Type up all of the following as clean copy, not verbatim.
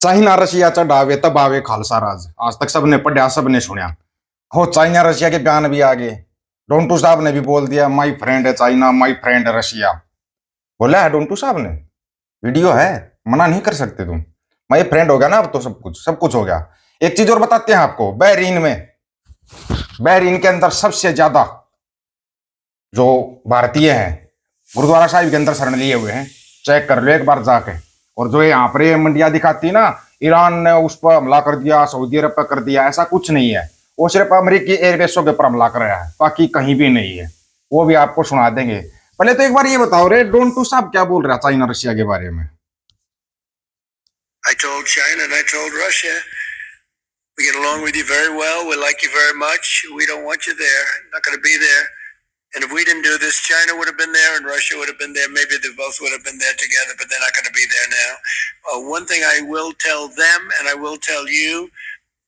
China Russia चढ़ावे तब आवे खालसा राज। आज तक सबने पढ़ा, सबने सुना हो। चाइना रशिया के बयान भी आ गए। डोंटू साहब ने भी बोल दिया, माई फ्रेंड है चाइना, माई फ्रेंड है रशिया। बोला है डोंटू साहब ने, वीडियो है, मना नहीं कर सकते तुम। माई फ्रेंड हो गया ना, अब तो सब कुछ हो गया। एक चीज और बताते हैं आपको, बहरीन के अंदर सबसे ज्यादा जो भारतीय हैं गुरुद्वारा साहिब के अंदर शरण लिए हुए हैं। चेक कर लो एक बार जाके। और जो यहाँ पर ये मंडिया दिखाती है ना, ईरान ने उस पर हमला कर दिया, सऊदी अरब पर कर दिया, ऐसा कुछ नहीं है। वो सिर्फ अमेरिकी एयरबेसों के ऊपर हमला कर रहा है, बाकी कहीं भी नहीं है। वो भी आपको सुना देंगे। पहले तो एक बार ये बताओ रे डोंटू साहब, क्या बोल रहा है चाइना रशिया के बारे में? I told China and I told Russia, we get along with you very well. We like you very much. We don't want you there. Not going to be there. And if we didn't do this, China would have been there and Russia would have been there. Maybe they both would have been there together, but they're not going to be there now. One thing I will tell them, and I will tell you,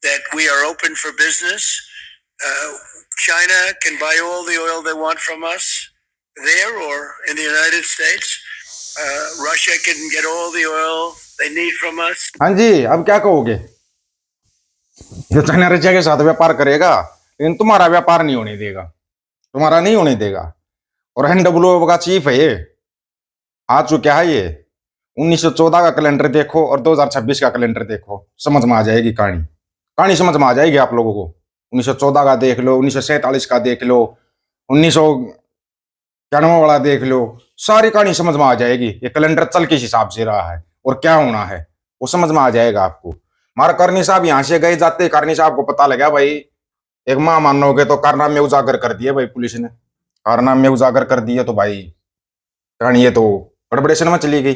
that we are open for business. China can buy all the oil they want from us there or in the United States. Russia can get all the oil they need from us. हाँ जी, अब क्या कहोगे? जो China Russia के साथ व्यापार करेगा, लेकिन तुम्हारा व्यापार नहीं होने देगा, तुम्हारा नहीं होने देगा। और एनडब्ल्यूओ का चीफ है ये, आ चुका है ये। 1914 का कैलेंडर देखो और 2026 का कैलेंडर देखो, समझ में आ जाएगी कहानी। कहानी समझ में आ जाएगी आप लोगों को। 1914 का देख लो, 1947 का देख लो, 1991 वाला देख लो, सारी कहानी समझ में आ जाएगी। ये कैलेंडर चल किस हिसाब से रहा है और क्या होना है, वो समझ में आ जाएगा आपको। हमारा करनी साहब यहाँ से गए, जाते करनी साहब को पता लगा भाई एक मां मानोगे तो कारनामे उजागर कर दिए भाई, पुलिस ने कारनामे उजागर कर दिए, तो भाई कहानी ये तो गड़बड़ेशन में चली गई।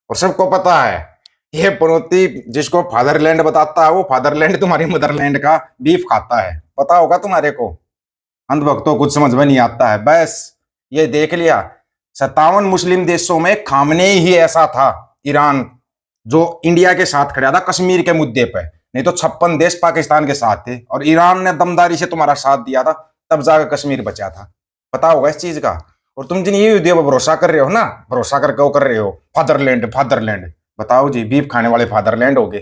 और सबको पता है ये पनौती जिसको फादरलैंड बताता है, वो फादरलैंड तुम्हारी मदरलैंड का बीफ खाता है, पता होगा तुम्हारे को। अंधभक्तों कुछ समझ में नहीं आता है। बस ये देख लिया, 57 मुस्लिम देशों में खामने ही ऐसा था, ईरान जो इंडिया के साथ खड़ा था कश्मीर के मुद्दे पर, नहीं तो 56 देश पाकिस्तान के साथ थे और ईरान ने दमदारी से तुम्हारा साथ दिया था, तब जाकर कश्मीर बचा था। पता होगा इस चीज का। और तुम जिन ये वीडियो पर भरोसा कर रहे हो ना, भरोसा करके वो कर रहे हो फादरलैंड फादरलैंड, बताओ जी, बीफ खाने वाले फादरलैंड हो गए।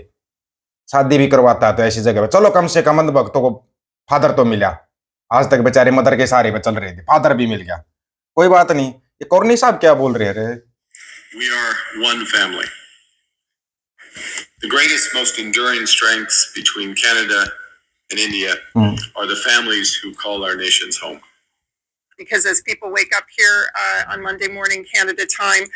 शादी भी करवाता है तो ऐसी जगह पे, चलो कम से कम अंध भक्तों को फादर तो मिला। आज तक बेचारे मदर के सहारे पे चल रहे थे, फादर भी मिल गया, कोई बात नहीं। ये कॉर्नी साहब क्या बोल रहे हैं? We are one family. The greatest, most enduring strengths between Canada and India are the families who call our nations home. Because as people wake up here on Monday morning, Canada time,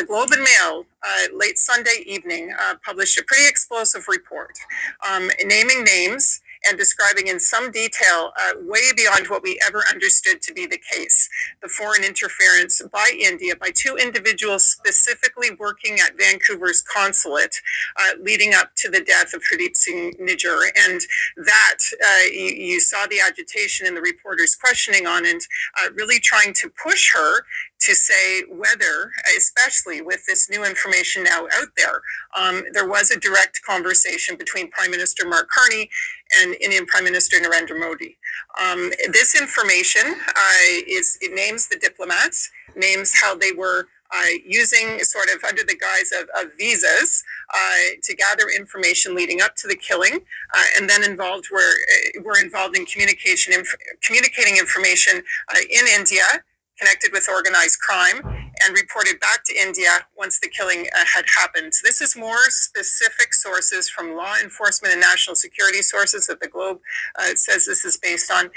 the Globe and Mail late Sunday evening published a pretty explosive report naming names and describing in some detail, way beyond what we ever understood to be the case, the foreign interference by India, by two individuals specifically working at Vancouver's consulate, leading up to the death of Hardeep Singh Nijjar. And that, you saw the agitation in the reporter's questioning on, and really trying to push her to say whether, especially with this new information now out there, there was a direct conversation between Prime Minister Mark Carney and Indian Prime Minister Narendra Modi. This information it names the diplomats, names how they were using sort of under the guise of visas to gather information leading up to the killing, and then were involved in communicating information in India, connected with organized crime, and reported back to India once the killing had happened. So this is more specific sources from law enforcement and national security sources that the Globe says this is based on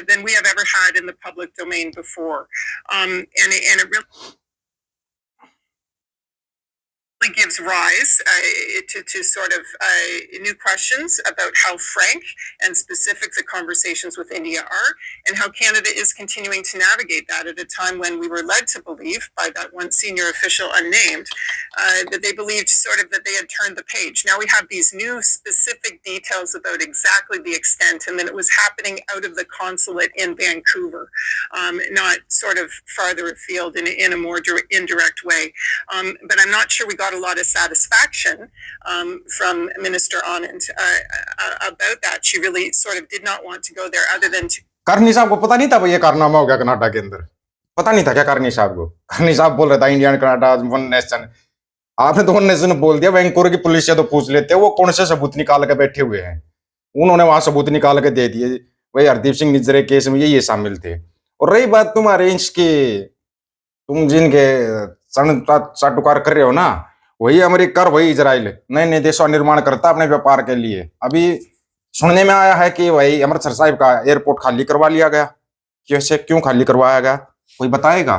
than we have ever had in the public domain before. And it really gives rise to sort of new questions about how frank and specific the conversations with India are, and how Canada is continuing to navigate that at a time when we were led to believe by that one senior official unnamed that they believed sort of that they had turned the page. Now we have these new specific details about exactly the extent, and that it was happening out of the consulate in Vancouver, not sort of farther afield in a more indirect way. But I'm not sure we got a lot of satisfaction from Minister Anand about that. She really sort of did not want to go there other than to... करनी साहब को पता नहीं था भाई ये कारनामा हो गया कनाडा के अंदर, पता नहीं था क्या करनी साहब को? करनी साहब बोल रहा था India and Canada one nation. आपने तो उन्होंने सुन बोल दिया, वैंकूवर की पुलिस से तो पूछ लेते वो कौन से सबूत निकाल के बैठे हुए हैं। उन्होंने वहां सबूत निकाल के दे दिए, भाई हरदीप सिंह निज्जर केस में ये शामिल थे। और रही बात तुम्हारे इसकी, तुम जिनके चाटुकार कर रहे हो ना, वही अमेरिका और वही इजराइल नए नए देशों का निर्माण करता अपने व्यापार के लिए। अभी सुनने में आया है कि भाई अमृतसर साहिब का एयरपोर्ट खाली करवा लिया गया। कैसे, क्यों खाली करवाया गया, कोई बताएगा?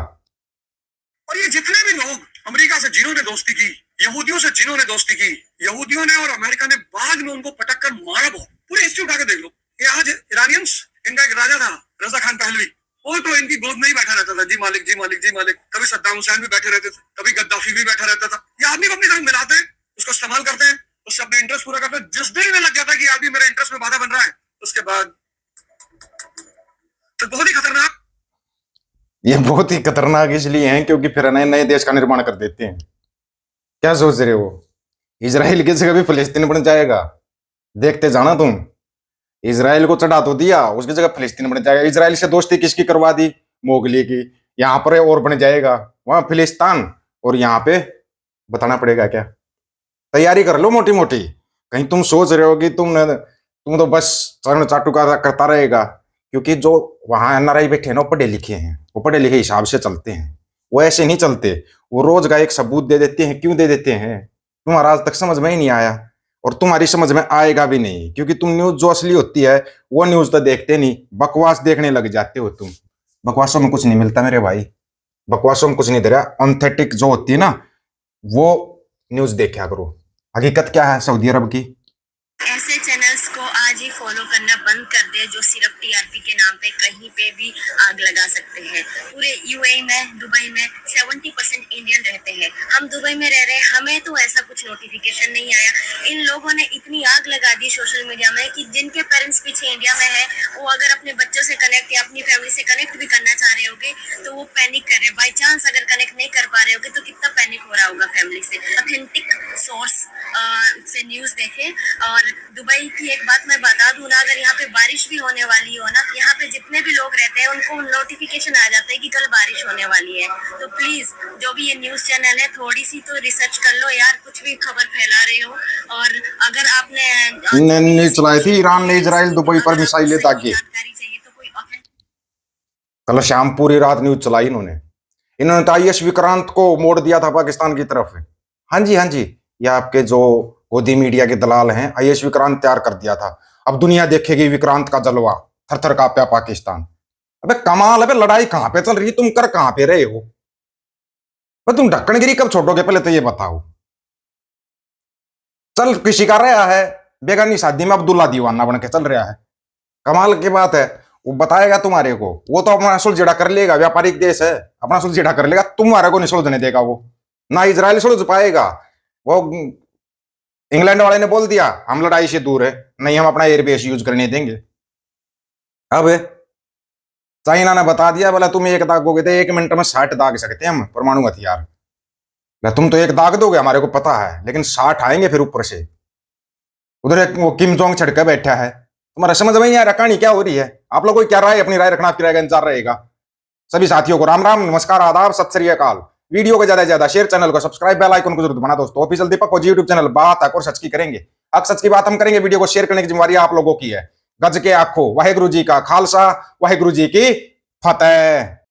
और ये जितने भी लोग अमेरिका से जिन्होंने दोस्ती की, यहूदियों से जिन्होंने दोस्ती की, यहूदियों ने और अमेरिका ने बाद में उनको पटक कर मारा बहुत। पूरी हिस्ट्री उठा के देख लो। ये आज इरानियंस, इनका एक राजा था रजा खान पहलवी, वो तो इनकी गोद में ही बैठा रहता था, जी मालिक जी मालिक जी मालिक। कभी सद्दाम हुसैन भी बैठे रहते थे, कभी गद्दाफी भी बैठा रहता था। ये आदमी को अपनी तरफ मिलाते हैं, उसको इस्तेमाल करते हैं, उससे अपना इंटरेस्ट पूरा करते हैं। जिस दिन इन्हें लग जाता है कि आदमी मेरे इंटरेस्ट में बाधा बन रहा है, उसके बाद तो बहुत ही खतरनाक। ये बहुत ही खतरनाक इसलिए हैं क्योंकि फिर नए नए देश का निर्माण कर देते हैं। क्या सोच रहे हो, इजराइल की जगह भी फिलिस्तीन बन जाएगा? देखते जाना तुम। इजराइल को चढ़ा तो दिया, उसकी जगह फिलिस्तीन बन जाएगा। इजराइल से दोस्ती किसकी करवा दी? मोगली की। यहाँ पर और बन जाएगा, वहां फिलिस्तीन, और यहाँ पे बताना पड़ेगा क्या? तैयारी कर लो मोटी मोटी। कहीं तुम सोच रहे हो कि तुम तो बस चरण चाटुकार करता रहेगा, क्योंकि जो वहां एनआरआई बैठे हैं ना, वो पढ़े लिखे हैं, वो पढ़े लिखे हिसाब से चलते हैं, वो ऐसे नहीं चलते। वो रोज का एक सबूत दे देते हैं। क्यों दे देते हैं, तुम्हारा आज तक समझ में ही नहीं आया, और तुम्हारी समझ में आएगा भी नहीं, क्योंकि तुम न्यूज जो असली होती है वो न्यूज तो देखते नहीं, बकवास देखने लग जाते हो तुम। बकवासों में कुछ नहीं मिलता मेरे भाई, बकवासों में कुछ नहीं दे रहा। ऑथेंटिक जो होती है ना, वो न्यूज देखा करो। हकीकत क्या है सऊदी अरब की? ऐसे चैनल्स को आज ही फॉलो करना बंद कर दे जो सिर्फ टीआरपी के नाम पे कहीं पे भी आग लगा सकते हैं। पूरे यूएई में, दुबई में 70% इंडियन रहते हैं। हम दुबई में रह रहे हैं, हमें तो ऐसा कुछ नोटिफिकेशन नहीं आया। इन लोगों ने इतनी आग लगा दी सोशल मीडिया में कि जिनके पेरेंट्स पीछे इंडिया में है, वो अगर अपने बच्चों से कनेक्ट या अपनी फैमिली से कनेक्ट भी करना चाह रहे होगे तो वो पैनिक कर रहे हैं। बाई चांस अगर कनेक्ट नहीं कर पा रहे होगे तो कितना पैनिक हो रहा होगा फैमिली से। ऑथेंटिक सोर्स से न्यूज देखें। और दुबई की एक बात मैं बता दूं ना, अगर यहाँ पे बारिश भी होने वाली हो ना, यहाँ पे जितने भी लोग रहते हैं उनको नोटिफिकेशन आ जाता है कि कल बारिश होने वाली है। तो प्लीज जो भी ये न्यूज चैनल है, थोड़ी सी तो रिसर्च कर लो यार, कुछ भी खबर फैला रहे हो। और अगर आपने नहीं चलाई थी ईरान ने इजराइल दुबई पर मिसाइलें दागी, जानकारी चाहिए तो कोई कल शाम पूरी रात न्यूज चलाई इन्होंने तो आईएस विक्रांत को मोड़ दिया था पाकिस्तान की तरफ। हाँ जी हाँ जी, ये आपके जो गोदी मीडिया के दलाल हैं, आईएस विक्रांत तैयार कर दिया था। अब दुनिया देखेगी विक्रांत का जलवा, थर थर कांपा पाकिस्तान। अबे कमाल, अबे लड़ाई कहां पे चल रही है, तुम कर कहां पे रहे हो? अबे तुम ढक्कनगिरी कब छोड़ोगे, पहले तो ये बताओ। चल किसी का रहा है बेगानी शादी में अब्दुल्ला दीवाना बन के चल रहा है, कमाल की बात है। वो बताएगा तुम्हारे को, वो तो अपना सुलझेड़ा कर लेगा, व्यापारिक देश है, अपना सुलझेड़ा कर लेगा, तुम्हारे को नहीं सुलझने देगा वो। ना इजराइल सुलझ पाएगा। वो इंग्लैंड वाले ने बोल दिया हम लड़ाई से दूर है, नहीं हम अपना एयरबेस यूज करने देंगे। अब चाइना ने बता दिया, बोला तुम एक दागोगे तो 1 मिनट में 60 दाग सकते हैं हम परमाणु हथियार। तुम तो एक दाग दोगे हमारे को पता है, लेकिन 60 आएंगे फिर ऊपर से। उधर एक वो किम जोंग छड़के बैठा है, तुम्हारा समझ में नहीं आ रहा कहानी क्या हो रही है? आप लोगों को क्या राय, अपनी राय रखना, आपकी राय का इंतजार रहेगा। सभी साथियों को राम राम, नमस्कार, आदाब, सत श्री अकाल। वीडियो को ज्यादा से ज्यादा शेयर, चैनल को सब्सक्राइब, बेल आइकन को जरूर दबाना दोस्तों। ऑफिशियल दीपक को यूट्यूब चैनल बात है और सच की करेंगे, अब सच की बात हम करेंगे। वीडियो को शेयर करने की जिम्मेवारी आप लोगों की है। गज के आखो, वाहेगुरु जी का खालसा, वाहेगुरु जी की फतेह।